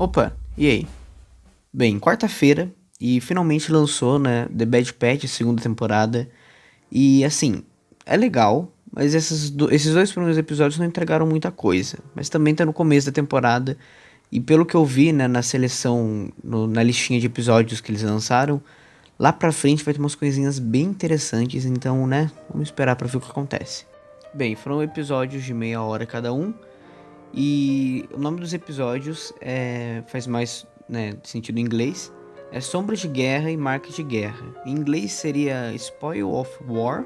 Opa, e aí? Bem, quarta-feira e finalmente lançou, né, The Bad Batch, segunda temporada. E assim, é legal, mas esses dois primeiros episódios não entregaram muita coisa. Mas também tá no começo da temporada. E pelo que eu vi, né, na seleção, na listinha de episódios que eles lançaram, lá pra frente vai ter umas coisinhas bem interessantes. Então, né, vamos esperar pra ver o que acontece. Bem, foram episódios de meia hora cada um. E o nome dos episódios faz mais, né, sentido em inglês. É Sombras de Guerra e Marcas de Guerra. Em inglês seria Spoil of War,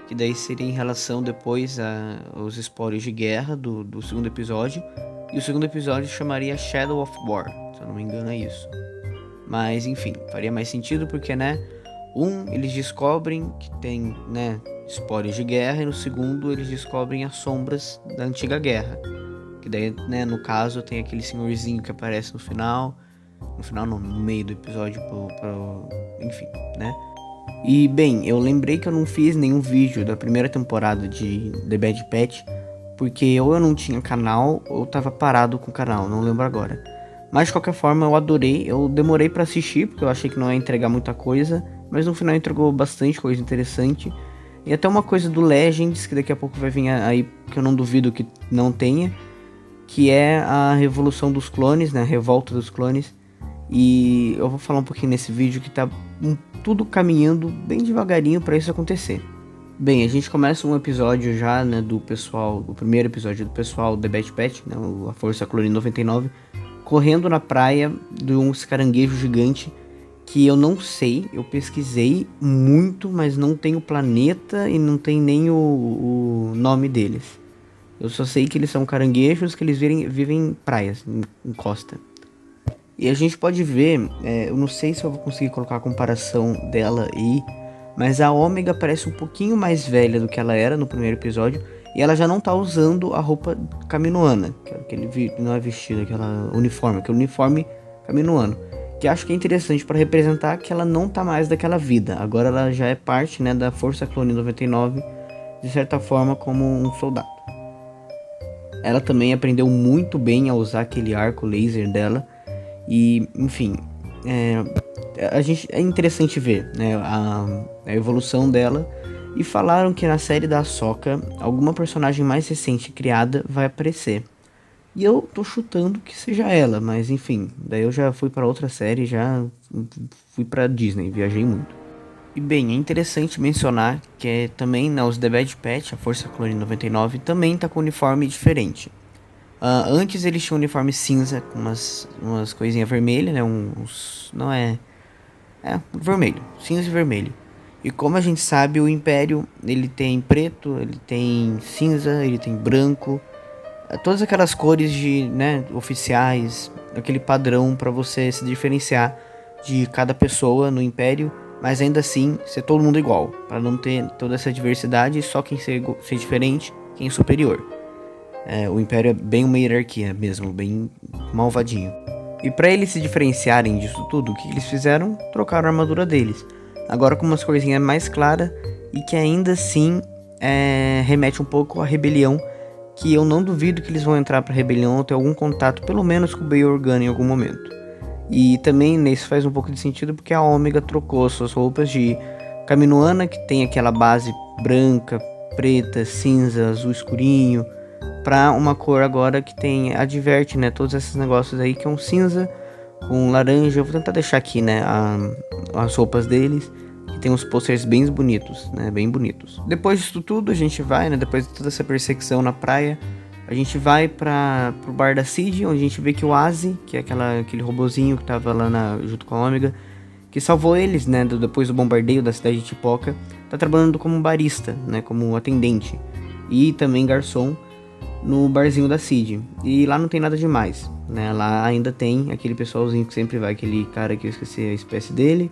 que daí seria em relação depois aos espólios de guerra do segundo episódio. E o segundo episódio chamaria Shadow of War, se eu não me engano é isso. Mas enfim, faria mais sentido porque, né, eles descobrem que tem, né, espólios de guerra, e no segundo eles descobrem as sombras da antiga guerra. Que daí, né, no caso, tem aquele senhorzinho que aparece no final. No final não, no meio do episódio enfim, né? E bem, eu lembrei que eu não fiz nenhum vídeo da primeira temporada de The Bad Batch, porque ou eu não tinha canal ou tava parado com o canal, não lembro agora. Mas de qualquer forma eu adorei, eu demorei pra assistir porque eu achei que não ia entregar muita coisa, mas no final entregou bastante coisa interessante. E até uma coisa do Legends, que daqui a pouco vai vir aí, que eu não duvido que não tenha, que é a Revolução dos Clones, né? A Revolta dos Clones. E eu vou falar um pouquinho nesse vídeo que tá tudo caminhando bem devagarinho para isso acontecer. Bem, a gente começa um episódio já, né, do pessoal, o primeiro episódio do pessoal da Bad Patch, né, a Força Clone 99, correndo na praia de um caranguejo gigante que eu não sei, eu pesquisei muito, mas não tem o planeta e não tem nem o nome deles. Eu só sei que eles são caranguejos, que eles vivem em praias, em costa. E a gente pode ver, eu não sei se eu vou conseguir colocar a comparação dela aí, mas a Ômega parece um pouquinho mais velha do que ela era no primeiro episódio, e ela já não tá usando a roupa caminoana, não é vestido, aquela uniforme, aquele uniforme caminoano. Que acho que é interessante para representar que ela não tá mais daquela vida. Agora ela já é parte, né, da Força Clone 99, de certa forma como um soldado. Ela também aprendeu muito bem a usar aquele arco laser dela. E, enfim, é interessante ver, né, a evolução dela. E falaram que na série da Ahsoka, alguma personagem mais recente criada vai aparecer. E eu tô chutando que seja ela, mas enfim, daí eu já fui para outra série, já fui para Disney, viajei muito. E bem, é interessante mencionar que também, né, os The Bad Batch, a Força Clone 99, também tá com um uniforme diferente. Antes eles tinham um uniforme cinza com umas coisinhas vermelhas, né? Não é. É, vermelho. Cinza e vermelho. E como a gente sabe, o Império ele tem preto, ele tem cinza, ele tem branco. Todas aquelas cores de, né, oficiais, aquele padrão para você se diferenciar de cada pessoa no Império, mas ainda assim ser todo mundo igual, para não ter toda essa diversidade, só quem ser diferente, quem é superior. O Império é bem uma hierarquia mesmo, bem malvadinho. E para eles se diferenciarem disso tudo, o que eles fizeram? Trocaram a armadura deles. Agora com umas corzinhas mais claras e que ainda assim remete um pouco à rebelião, que eu não duvido que eles vão entrar pra rebelião ou ter algum contato, pelo menos com o Bail Organa em algum momento. E também isso faz um pouco de sentido porque a Ômega trocou suas roupas de Caminoana, que tem aquela base branca, preta, cinza, azul escurinho, pra uma cor agora que tem, adverte, né, todos esses negócios aí, que é um cinza com laranja. Eu vou tentar deixar aqui, né, as roupas deles, que tem uns posters bem bonitos, né, bem bonitos. Depois disso tudo, a gente vai, né, depois de toda essa perseguição na praia, a gente vai pro bar da Cid, onde a gente vê que o Azi, que é aquele robozinho que tava lá junto com a Ômega, que salvou eles, né, depois do bombardeio da cidade de Tipoca, tá trabalhando como barista, né, como atendente e também garçom no barzinho da Cid. E lá não tem nada demais, né? Lá ainda tem aquele pessoalzinho que sempre vai, aquele cara que eu esqueci a espécie dele,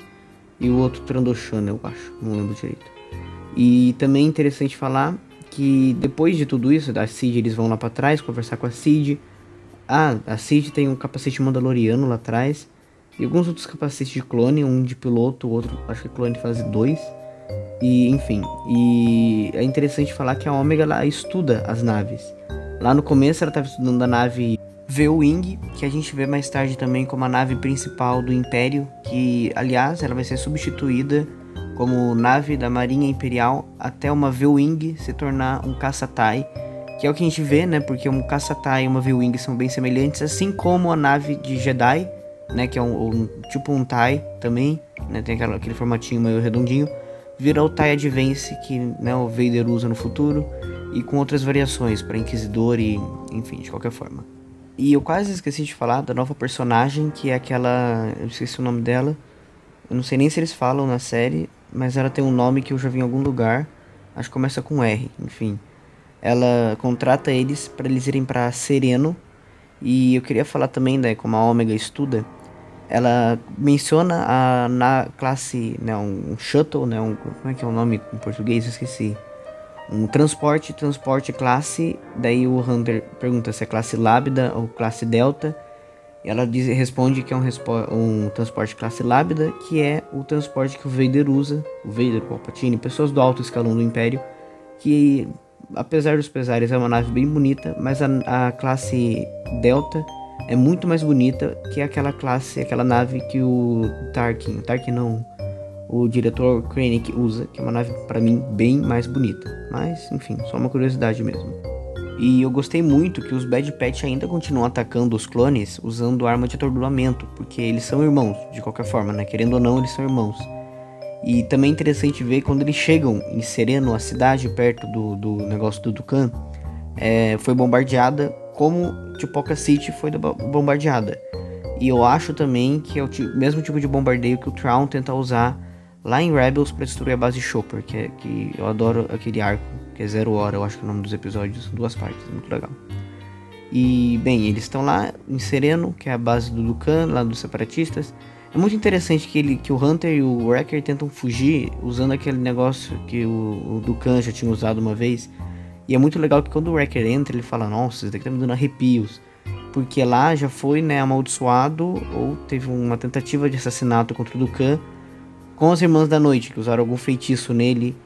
e o outro Trandoshana, eu acho, não lembro direito. E também é interessante falar que depois de tudo isso, da Cid, eles vão lá pra trás conversar com a Cid. A Cid tem um capacete mandaloriano lá atrás, e alguns outros capacetes de clone, um de piloto, o outro acho que é clone fase 2. E enfim, e é interessante falar que a Ômega ela estuda as naves. Lá no começo ela estava estudando a nave V-Wing, que a gente vê mais tarde também como a nave principal do Império, que, aliás, ela vai ser substituída como nave da Marinha Imperial até uma V-Wing se tornar um caça-TIE, que é o que a gente vê, né? Porque um caça-TIE e uma V-Wing são bem semelhantes, assim como a nave de Jedi, né? Que é tipo um TIE também, né? Tem aquele formatinho meio redondinho. Vira o TIE Advance que, né, o Vader usa no futuro, e com outras variações para Inquisidor e, enfim, de qualquer forma. E eu quase esqueci de falar da nova personagem, que é aquela... Eu esqueci o nome dela. Eu não sei nem se eles falam na série, mas ela tem um nome que eu já vi em algum lugar. Acho que começa com R, enfim. Ela contrata eles para eles irem para Sereno. E eu queria falar também, né, como a Omega estuda. Ela menciona na classe, né, um shuttle, né, como é que é o nome em português? Eu esqueci. Um transporte classe. Daí o Hunter pergunta se é classe Lambda ou classe Delta. E ela responde que é um transporte classe Lambda, que é o transporte que o Vader usa. O Vader, o Palpatine, pessoas do alto escalão do Império. Que, apesar dos pesares, é uma nave bem bonita. Mas a classe Delta é muito mais bonita que aquela nave que o Tarkin não, o diretor Krennic usa, que é uma nave para mim bem mais bonita. Mas, enfim, só uma curiosidade mesmo. E eu gostei muito que os Bad Patch ainda continuam atacando os clones usando arma de atordoamento, porque eles são irmãos, de qualquer forma, né? Querendo ou não, eles são irmãos. E também é interessante ver quando eles chegam em Sereno, a cidade perto do negócio do Dukan, foi bombardeada como Tipoca City foi bombardeada. E eu acho também que é o mesmo tipo de bombardeio que o Thrawn tenta usar lá em Rebels para destruir a base Chopper, que eu adoro aquele arco, que é 0 hora, eu acho que é o nome dos episódios, 2 partes, muito legal. E, bem, eles estão lá em Sereno, que é a base do Dukan, lá dos separatistas. É muito interessante que o Hunter e o Wrecker tentam fugir usando aquele negócio que o Dukan já tinha usado uma vez. E é muito legal que quando o Wrecker entra, ele fala, nossa, isso daqui tá me dando arrepios. Porque lá já foi, né, amaldiçoado, ou teve uma tentativa de assassinato contra o Dukan com as Irmãs da Noite, que usaram algum feitiço nele,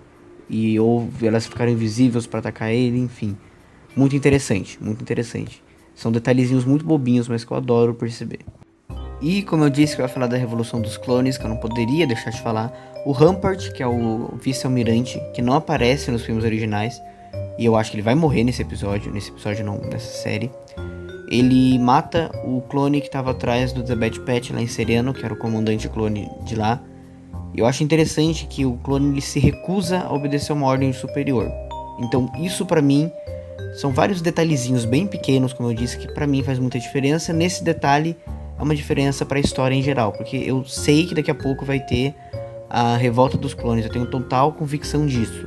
ou elas ficaram invisíveis para atacar ele, enfim. Muito interessante, muito interessante. São detalhezinhos muito bobinhos, mas que eu adoro perceber. E como eu disse que eu ia falar da Revolução dos Clones, que eu não poderia deixar de falar, o Rampart, que é o vice-almirante, que não aparece nos filmes originais, e eu acho que ele vai morrer nesse episódio não, nessa série. Ele mata o clone que estava atrás do The Bad Patch lá em Sereno, que era o comandante clone de lá. Eu acho interessante que o clone ele se recusa a obedecer uma ordem superior. Então isso pra mim são vários detalhezinhos bem pequenos, como eu disse, que pra mim faz muita diferença. Nesse detalhe é uma diferença pra história em geral, porque eu sei que daqui a pouco vai ter a revolta dos clones, eu tenho total convicção disso.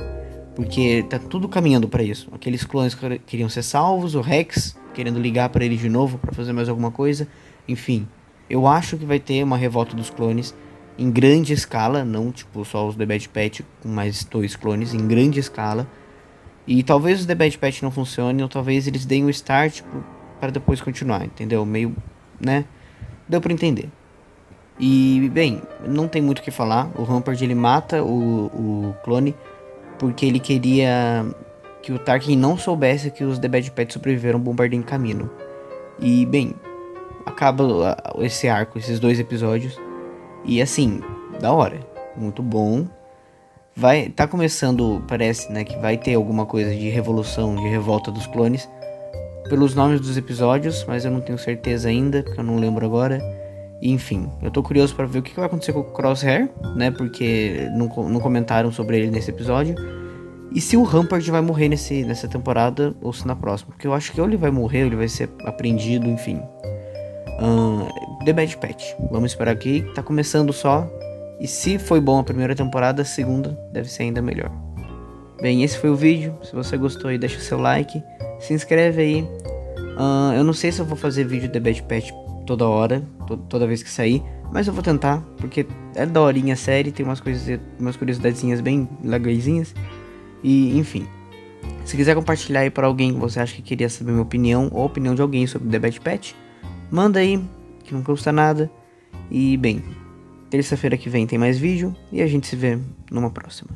Porque tá tudo caminhando pra isso. Aqueles clones que queriam ser salvos, o Rex querendo ligar pra ele de novo pra fazer mais alguma coisa. Enfim, eu acho que vai ter uma revolta dos clones em grande escala, não tipo só os The Bad Patch com mais 2 clones, em grande escala. E talvez os The Bad Patch não funcionem, ou talvez eles deem o start para depois continuar, entendeu? Meio, né? Deu pra entender. E, bem, não tem muito o que falar. O Rampart ele mata o clone porque ele queria que o Tarkin não soubesse que os The Bad Patch sobreviveram ao bombardeio em caminho. E, bem, acaba esse arco, esses 2 episódios. E assim, da hora, muito bom. Tá começando, parece, né, que vai ter alguma coisa de revolução, de revolta dos clones, pelos nomes dos episódios, mas eu não tenho certeza ainda, porque eu não lembro agora. E, enfim, eu tô curioso para ver o que vai acontecer com o Crosshair, né, porque não comentaram sobre ele nesse episódio. E se o Rampart vai morrer nessa temporada ou se na próxima, porque eu acho que ou ele vai morrer ou ele vai ser apreendido, enfim. The Bad Patch. Vamos esperar aqui. Tá começando só. E se foi bom a primeira temporada, a segunda deve ser ainda melhor. Bem, esse foi o vídeo. Se você gostou aí, deixa o seu like. Se inscreve aí. Eu não sei se eu vou fazer vídeo The Bad Patch toda hora, toda vez que sair. Mas eu vou tentar, porque é daorinha a série. Tem umas curiosidadezinhas bem legaisinhas. E, enfim. Se quiser compartilhar aí para alguém que você acha que queria saber minha opinião, ou a opinião de alguém sobre The Bad Patch, manda aí, que não custa nada. E, bem, terça-feira que vem tem mais vídeo e a gente se vê numa próxima.